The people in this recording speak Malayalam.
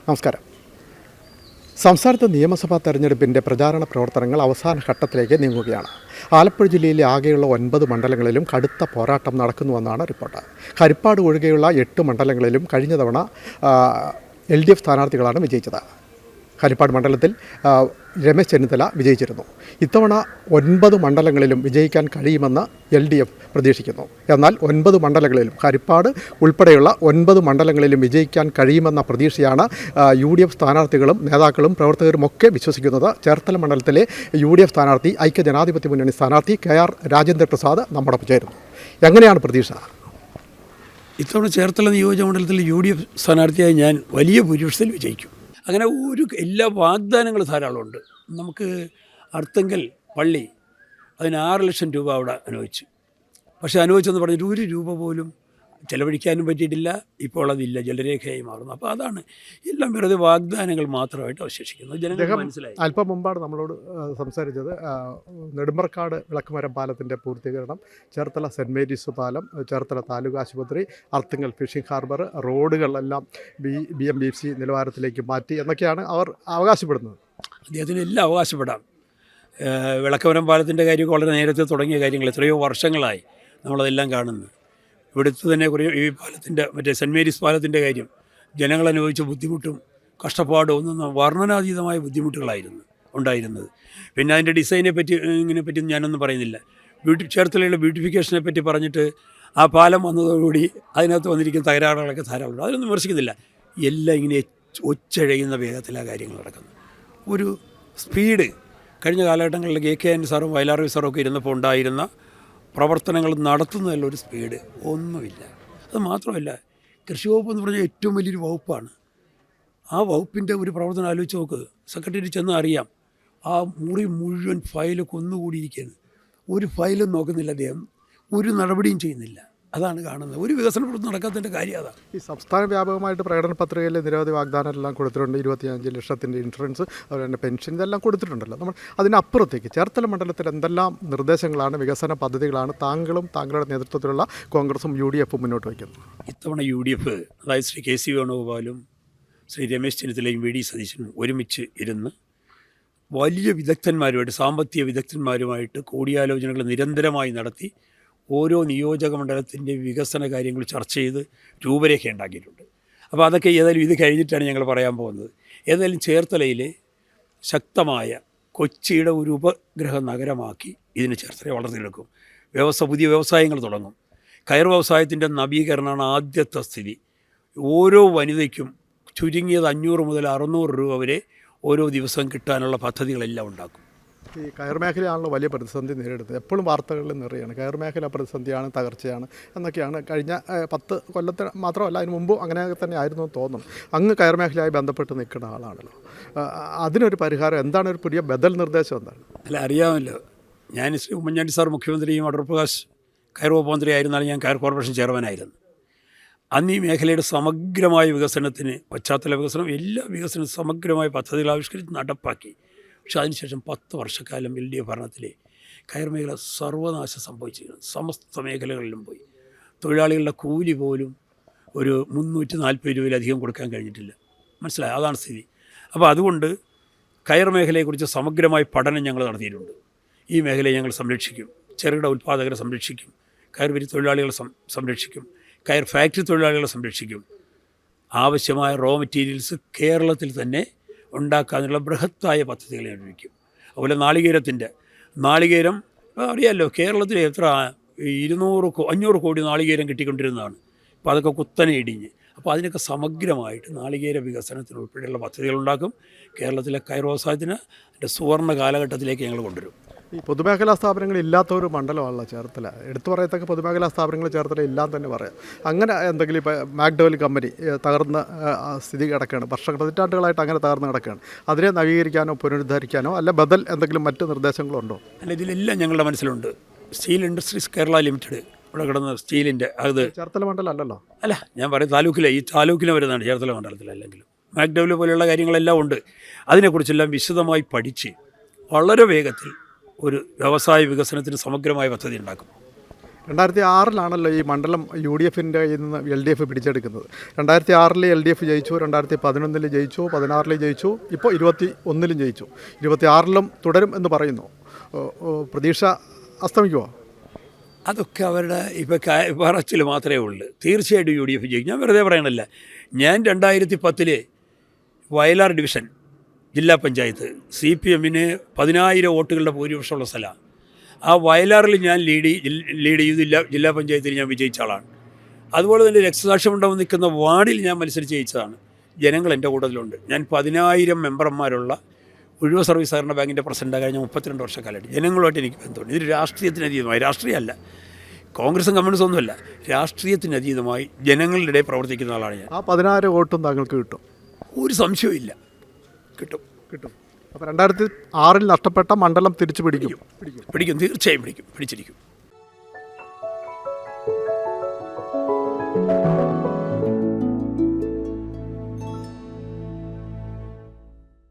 നമസ്കാരം. സംസ്ഥാനത്ത് നിയമസഭാ തെരഞ്ഞെടുപ്പിൻ്റെ പ്രചാരണ പ്രവർത്തനങ്ങൾ അവസാന ഘട്ടത്തിലേക്ക് നീങ്ങുകയാണ്. ആലപ്പുഴ ജില്ലയിലെ ആകെയുള്ള 9 മണ്ഡലങ്ങളിലും കടുത്ത പോരാട്ടം നടക്കുന്നുവെന്നാണ് റിപ്പോർട്ട്. ഹരിപ്പാട് ഒഴികെയുള്ള 8 മണ്ഡലങ്ങളിലും കഴിഞ്ഞ തവണ LDF സ്ഥാനാർത്ഥികളാണ് വിജയിച്ചത്. ഹരിപ്പാട് മണ്ഡലത്തിൽ രമേശ് ചെന്നിത്തല വിജയിച്ചിരുന്നു. ഇത്തവണ 9 മണ്ഡലങ്ങളിലും വിജയിക്കാൻ കഴിയുമെന്ന് LDF പ്രതീക്ഷിക്കുന്നു. എന്നാൽ 9 മണ്ഡലങ്ങളിലും ഹരിപ്പാട് ഉൾപ്പെടെയുള്ള 9 മണ്ഡലങ്ങളിലും വിജയിക്കാൻ കഴിയുമെന്ന പ്രതീക്ഷയാണ് UDF സ്ഥാനാർത്ഥികളും നേതാക്കളും പ്രവർത്തകരും ഒക്കെ വിശ്വസിക്കുന്നത്. ചേർത്തല മണ്ഡലത്തിലെ UDF സ്ഥാനാർത്ഥി ഐക്യജനാധിപത്യ മുന്നണി സ്ഥാനാർത്ഥി KR രാജേന്ദ്ര പ്രസാദ് നമ്മോടൊപ്പം ചേരുന്നു. എങ്ങനെയാണ് പ്രതീക്ഷ? ഇത്തവണ ചേർത്തല നിയോജകമണ്ഡലത്തിൽ UDF സ്ഥാനാർത്ഥിയായി ഞാൻ വലിയ ഭൂരിപക്ഷത്തിൽ വിജയിക്കും. അങ്ങനെ എല്ലാ വാഗ്ദാനങ്ങളും ധാരാളമുണ്ട്. നമുക്ക് അർത്തങ്കൽ പള്ളി അതിന് 6 ലക്ഷം രൂപ അവിടെ അനുവദിച്ചു. പക്ഷേ അനുവദിച്ചെന്ന് പറഞ്ഞിട്ട് 1 രൂപ പോലും ചെലവഴിക്കാനും പറ്റിയിട്ടില്ല. ഇപ്പോൾ അതില്ല, ജലരേഖയായി മാറുന്നു. അപ്പോൾ അതാണ് എല്ലാം വെറുതെ വാഗ്ദാനങ്ങൾ മാത്രമായിട്ട് അവശേഷിക്കുന്നത്. ജനങ്ങൾക്ക് മനസ്സിലായി. അല്പം മുമ്പാണ് നമ്മളോട് സംസാരിച്ചത് നെടുമ്പർക്കാട് വിളക്കുമരം പാലത്തിൻ്റെ പൂർത്തീകരണം, ചേർത്തല സെൻറ്റ് മേരീസ് പാലം, ചേർത്തല താലൂക്ക് ആശുപത്രി, അർത്തുങ്കൽ ഫിഷിംഗ് ഹാർബർ, റോഡുകളെല്ലാം BMBC നിലവാരത്തിലേക്ക് മാറ്റി എന്നൊക്കെയാണ് അവർ അവകാശപ്പെടുന്നത്. അദ്ദേഹത്തിന് എല്ലാം അവകാശപ്പെടാം. വിളക്കുമരം പാലത്തിൻ്റെ കാര്യം വളരെ നേരത്തെ തുടങ്ങിയ കാര്യങ്ങൾ, എത്രയോ വർഷങ്ങളായി നമ്മളതെല്ലാം കാണുന്നു. ഇവിടുത്തെ തന്നെ കുറേ ഈ പാലത്തിൻ്റെ സെൻറ്റ് മേരീസ് പാലത്തിൻ്റെ കാര്യം ജനങ്ങൾ അനുഭവിച്ച ബുദ്ധിമുട്ടും കഷ്ടപ്പാടും ഒന്നും വർണ്ണനാതീതമായ ബുദ്ധിമുട്ടുകളായിരുന്നു ഉണ്ടായിരുന്നത്. പിന്നെ അതിൻ്റെ ഡിസൈനെ പറ്റി ഞാനൊന്നും പറയുന്നില്ല. ചേർത്തലയുടെ ബ്യൂട്ടിഫിക്കേഷനെ പറ്റി പറഞ്ഞിട്ട് ആ പാലം വന്നതോടുകൂടി അതിനകത്ത് വന്നിരിക്കുന്ന തകരാറുകളൊക്കെ ധാരാളമുണ്ട്. അതിനൊന്നും വിമർശിക്കുന്നില്ല. എല്ലാം ഇങ്ങനെ ഒച്ചഴയുന്ന വേഗത്തിലാണ് കാര്യങ്ങൾ നടക്കുന്നത്. ഒരു സ്പീഡ് കഴിഞ്ഞ കാലഘട്ടങ്ങളിൽ KK സാറും വയലാർ സാറും ഒക്കെ ഇരുന്നപ്പോൾ ഉണ്ടായിരുന്ന പ്രവർത്തനങ്ങൾ നടത്തുന്നതിലൊരു സ്പീഡ് ഒന്നുമില്ല. അത് മാത്രമല്ല, കൃഷി വകുപ്പ് എന്ന് പറഞ്ഞാൽ ഏറ്റവും വലിയൊരു വകുപ്പാണ്. ആ വകുപ്പിൻ്റെ ഒരു പ്രവർത്തനം ആലോചിച്ച് നോക്ക്. സെക്രട്ടറി ചെന്ന് അറിയാം, ആ മുറി മുഴുവൻ ഫയൽ കൊന്നുകൂടിയിരിക്കുകയാണ്. ഒരു ഫയലും നോക്കുന്നില്ല അദ്ദേഹം, ഒരു നടപടിയും ചെയ്യുന്നില്ല. അതാണ് കാണുന്നത്. ഒരു വികസന പ്രവർത്തനം നടക്കാത്തതിൻ്റെ കാര്യം അതാണ്. ഈ സംസ്ഥാന വ്യാപകമായിട്ട് പ്രകടന പത്രികയിൽ നിരവധി വാഗ്ദാനമെല്ലാം കൊടുത്തിട്ടുണ്ട്. 25 ലക്ഷത്തിൻ്റെ ഇൻഷുറൻസ്, അതുപോലെ തന്നെ പെൻഷൻ, ഇതെല്ലാം കൊടുത്തിട്ടുണ്ടല്ലോ. നമ്മൾ അതിനപ്പുറത്തേക്ക് ചേർത്തല മണ്ഡലത്തിൽ എന്തെല്ലാം നിർദ്ദേശങ്ങളാണ്, വികസന പദ്ധതികളാണ് താങ്കളും താങ്കളുടെ നേതൃത്വത്തിലുള്ള കോൺഗ്രസും UDF മുന്നോട്ട് വയ്ക്കുന്നത്? ഇത്തവണ UDF, അതായത് ശ്രീ KC വേണുഗോപാലും ശ്രീ രമേശ് ചെന്നിത്തലയും VD സതീശനും ഒരുമിച്ച് ഇരുന്ന് വലിയ വിദഗ്ധന്മാരുമായിട്ട്, സാമ്പത്തിക വിദഗ്ധന്മാരുമായിട്ട് കൂടിയാലോചനകൾ നിരന്തരമായി നടത്തി ഓരോ നിയോജക മണ്ഡലത്തിൻ്റെ വികസന കാര്യങ്ങൾ ചർച്ച ചെയ്ത് രൂപരേഖ ഉണ്ടാക്കിയിട്ടുണ്ട്. അപ്പോൾ അതൊക്കെ ഏതായാലും ഇത് കഴിഞ്ഞിട്ടാണ് ഞങ്ങൾ പറയാൻ പോകുന്നത്. ഏതായാലും ചേർത്തലയിലെ ശക്തമായ കൊച്ചിയുടെ ഒരു ഉപഗ്രഹ നഗരമാക്കി ഇതിന് ചേർത്തലയെ വളർത്തിയെടുക്കും. പുതിയ വ്യവസായങ്ങൾ തുടങ്ങും. കയർ വ്യവസായത്തിൻ്റെ നവീകരണമാണ് ആദ്യത്തെ സ്ഥിതി. ഓരോ വനിതയ്ക്കും ചുരുങ്ങിയത് 500 മുതൽ 600 രൂപ വരെ ഓരോ ദിവസം കിട്ടാനുള്ള പദ്ധതികളെല്ലാം ഉണ്ടാക്കും. ഈ കയർ മേഖലയാണല്ലോ വലിയ പ്രതിസന്ധി നേരിടുന്നത്. എപ്പോഴും വാർത്തകളിൽ നിറയാണ് കയർ മേഖല പ്രതിസന്ധിയാണ്, തകർച്ചയാണ് എന്നൊക്കെയാണ്. കഴിഞ്ഞ 10 കൊല്ലത്തിന് മാത്രമല്ല, അതിന് മുമ്പ് അങ്ങനെ തന്നെ ആയിരുന്നു എന്ന് തോന്നുന്നു. അങ്ങ് കയർ മേഖലയായി ബന്ധപ്പെട്ട് നിൽക്കുന്ന ആളാണല്ലോ. അതിനൊരു പരിഹാരം എന്താണ്? ഒരു പുതിയ ബദൽ നിർദ്ദേശം എന്താണ്? അല്ല, അറിയാമല്ലോ, ഞാൻ ശ്രീ ഉമ്മൻചാണ്ടി സാർ മുഖ്യമന്ത്രിയും അടൂർ പ്രകാശ് കയർ വകുപ്പ് മന്ത്രി ആയിരുന്നാലും ഞാൻ കയർ കോർപ്പറേഷൻ ചെയർമാനായിരുന്നു. അന്ന് ഈ മേഖലയുടെ സമഗ്രമായ വികസനത്തിന്, പശ്ചാത്തല വികസനം, എല്ലാ വികസനവും സമഗ്രമായ പദ്ധതികൾ ആവിഷ്കരിച്ച് നടപ്പാക്കി. പക്ഷെ അതിനുശേഷം 10 വർഷക്കാലം LDF ഭരണത്തിലെ കയർ മേഖല സർവനാശം സംഭവിച്ചിരിക്കുന്നു. സമസ്ത മേഖലകളിലും പോയി. തൊഴിലാളികളുടെ കൂലി പോലും ഒരു 340 രൂപയിലധികം കൊടുക്കാൻ കഴിഞ്ഞിട്ടില്ല. മനസ്സിലായി? അതാണ് സ്ഥിതി. അപ്പോൾ അതുകൊണ്ട് കയർ മേഖലയെക്കുറിച്ച് സമഗ്രമായ പഠനം ഞങ്ങൾ നടത്തിയിട്ടുണ്ട്. ഈ മേഖലയെ ഞങ്ങൾ സംരക്ഷിക്കും. ചെറുകിട ഉൽപ്പാദകരെ സംരക്ഷിക്കും. കയർ വിരി തൊഴിലാളികളെ സംരക്ഷിക്കും. കയർ ഫാക്ടറി തൊഴിലാളികളെ സംരക്ഷിക്കും. ആവശ്യമായ മെറ്റീരിയൽസ് കേരളത്തിൽ തന്നെ ഉണ്ടാക്കാനുള്ള ബൃഹത്തായ പദ്ധതികൾ നിർമ്മിക്കും. അതുപോലെ നാളികേരം അറിയാമല്ലോ, കേരളത്തിൽ എത്ര 500 കോടി നാളികേരം കിട്ടിക്കൊണ്ടിരുന്നതാണ്. അപ്പോൾ അതൊക്കെ കുത്തനെ ഇടിഞ്ഞ്. അപ്പോൾ അതിനൊക്കെ സമഗ്രമായിട്ട് നാളികേര വികസനത്തിന് ഉൾപ്പെടെയുള്ള പദ്ധതികൾ ഉണ്ടാക്കും. കേരളത്തിലെ കയർ വ്യവസായത്തിന് അതിൻ്റെ സുവർണ്ണ കാലഘട്ടത്തിലേക്ക് ഞങ്ങൾ കൊണ്ടുവരും. ഈ പൊതുമേഖലാ സ്ഥാപനങ്ങൾ ഇല്ലാത്ത ഒരു മണ്ഡലമാണല്ലോ ചേർത്തല. എടുത്തു പറയത്തക്ക പൊതുമേഖലാ സ്ഥാപനങ്ങൾ ചേർത്തല ഇല്ലാന്ന് തന്നെ പറയാം. അങ്ങനെ എന്തെങ്കിലും ഇപ്പോൾ മാക്ഡവൽ കമ്പനി തകർന്ന സ്ഥിതി കിടക്കുകയാണ്, പതിറ്റാണ്ടുകളായിട്ട് അങ്ങനെ തകർന്ന് കിടക്കുകയാണ്. അതിനെ നവീകരിക്കാനോ പുനരുദ്ധരിക്കാനോ അല്ല ബദൽ എന്തെങ്കിലും മറ്റ് നിർദ്ദേശങ്ങളുണ്ടോ? അല്ല, ഇതിലെല്ലാം ഞങ്ങളുടെ മനസ്സിലുണ്ട്. സ്റ്റീൽ ഇൻഡസ്ട്രീസ് കേരള ലിമിറ്റഡ് ഇവിടെ കിടന്ന സ്റ്റീലിൻ്റെ അത് ചേർത്തല മണ്ഡലം അല്ലല്ലോ. അല്ല, ഞാൻ പറയും ഈ താലൂക്കിൽ വരുന്നതാണ്, ചേർത്തല മണ്ഡലത്തിൽ അല്ലെങ്കിലും. മാക്ഡവൽ പോലെയുള്ള കാര്യങ്ങളെല്ലാം ഉണ്ട്. അതിനെക്കുറിച്ചെല്ലാം വിശദമായി പഠിച്ച് വളരെ വേഗത്തിൽ ഒരു വ്യവസായ വികസനത്തിന് സമഗ്രമായ പദ്ധതി ഉണ്ടാക്കും. 2006 ഈ മണ്ഡലം UDFിൻ്റെ കയ്യിൽ നിന്ന് LDF പിടിച്ചെടുക്കുന്നത്. 2006 LDF ജയിച്ചു, 2011 ജയിച്ചു, 2016 ജയിച്ചു, ഇപ്പോൾ 2021 ജയിച്ചു, 2026 തുടരും എന്ന് പറയുന്നു. പ്രതീക്ഷ അസ്തമിക്കുമോ? അതൊക്കെ അവരുടെ ഇപ്പോൾ പറച്ചിൽ മാത്രമേ ഉള്ളൂ. തീർച്ചയായിട്ടും UDF ജയിക്കും. ഞാൻ വെറുതെ പറയണല്ല. ഞാൻ 2010 വയലാർ ഡിവിഷൻ ജില്ലാ പഞ്ചായത്ത് CPMന് 10,000 വോട്ടുകളുടെ ഭൂരിപക്ഷമുള്ള സ്ഥലമാണ്. ആ വയലാറിൽ ഞാൻ ലീഡ് ചെയ്ത് ജില്ലാ പഞ്ചായത്തിൽ ഞാൻ വിജയിച്ച ആളാണ്. അതുപോലെ തന്നെ രക്തസാക്ഷിമണ്ഡപം നിൽക്കുന്ന വാർഡിൽ ഞാൻ മത്സരിച്ച് ജയിച്ചതാണ്. ജനങ്ങൾ എൻ്റെ കൂട്ടത്തിലുണ്ട്. ഞാൻ 10,000 മെമ്പർമാരുള്ള ഒഴിവ് സർവീസ് സഹകരണ ബാങ്കിൻ്റെ പ്രസിഡൻ്റ് കഴിഞ്ഞ 32 വർഷക്കാലമായിട്ട് ജനങ്ങളുമായിട്ട് എനിക്ക് ബന്ധമുണ്ട്. ഇത് രാഷ്ട്രീയത്തിനതീതമായി, രാഷ്ട്രീയമല്ല, കോൺഗ്രസും കമ്മ്യൂണിസ്റ്റും ഒന്നുമല്ല, രാഷ്ട്രീയത്തിനതീതമായി ജനങ്ങളുടെ ഇടയിൽ പ്രവർത്തിക്കുന്ന ആളാണ് ഞാൻ. ആ 16 വോട്ടും താങ്കൾക്ക് കിട്ടും? ഒരു സംശയവും ഇല്ല, കിട്ടും. അപ്പോൾ 2006 നഷ്ടപ്പെട്ട മണ്ഡലം തിരിച്ചു പിടിക്കും? തീർച്ചയായും പിടിച്ചിരിക്കും.